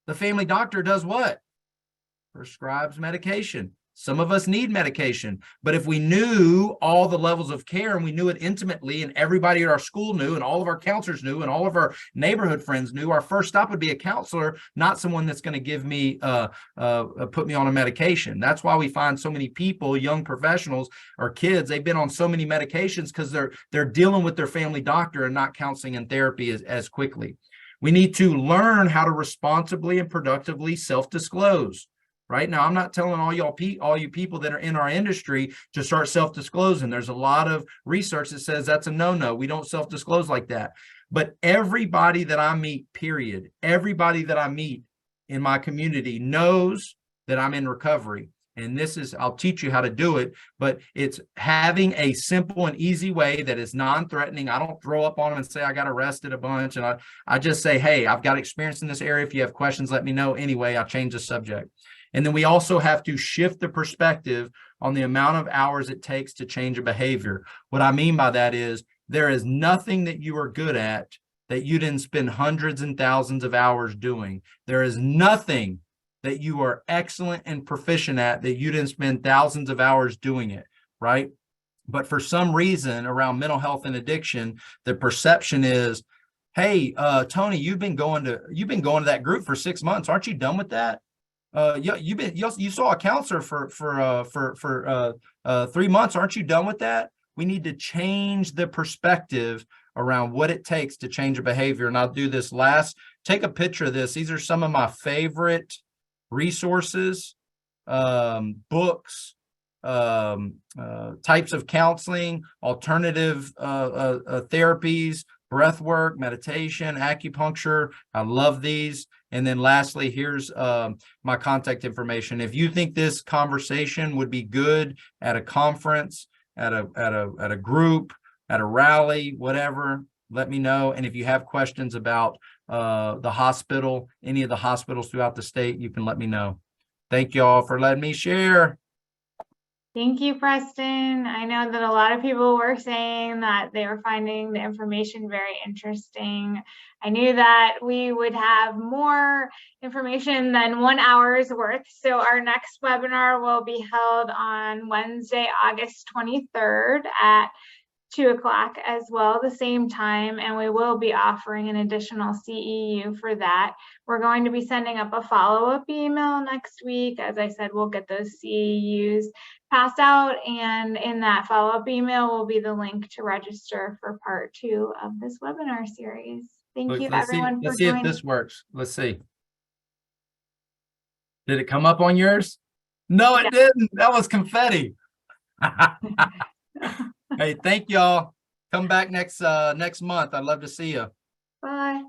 Speaker 2: The family doctor does what? Prescribes medication. Some of us need medication, but if we knew all the levels of care and we knew it intimately, and everybody at our school knew, and all of our counselors knew, and all of our neighborhood friends knew, our first stop would be a counselor, not someone that's going to give me, put me on a medication. That's why we find so many people, young professionals or kids, they've been on so many medications because they're dealing with their family doctor and not counseling and therapy as quickly. We need to learn how to responsibly and productively self-disclose. Right now, I'm not telling all you people that are in our industry to start self-disclosing. There's a lot of research that says that's a no-no. We don't self-disclose like that. But everybody that I meet, period, everybody that I meet in my community knows that I'm in recovery. And this is, I'll teach you how to do it, but it's having a simple and easy way that is non-threatening. I don't throw up on them and say I got arrested a bunch. And I just say, hey, I've got experience in this area. If you have questions, let me know. Anyway, I change the subject. And then we also have to shift the perspective on the amount of hours it takes to change a behavior. What I mean by that is there is nothing that you are good at that you didn't spend hundreds and thousands of hours doing. There is nothing that you are excellent and proficient at that you didn't spend thousands of hours doing it, right? But for some reason around mental health and addiction, the perception is, hey, Tony, you've been going to that group for 6 months. Aren't you done with that? You saw a counselor for 3 months. Aren't you done with that? We need to change the perspective around what it takes to change a behavior. And I'll do this last. Take a picture of this. These are some of my favorite resources, books, types of counseling, alternative therapies, breath work, meditation, acupuncture. I love these. And then lastly, here's my contact information. If you think this conversation would be good at a conference, at a group, at a rally, whatever, let me know. And if you have questions about the hospital, any of the hospitals throughout the state, you can let me know. Thank you all for letting me share.
Speaker 1: Thank you, Preston. I know that a lot of people were saying that they were finding the information very interesting. I knew that we would have more information than 1 hour's worth. So our next webinar will be held on Wednesday, August 23rd at 2 o'clock as well, the same time, and we will be offering an additional CEU for that. We're going to be sending up a follow-up email next week. As I said, we'll get those CEUs passed out, and in that follow-up email will be the link to register for part 2 of this webinar series. Thank you, everyone, for joining.
Speaker 2: Let's see if this works. Let's see. Did it come up on yours? No, it didn't. That was confetti. Hey, thank y'all. Come back next month. I'd love to see you.
Speaker 1: Bye.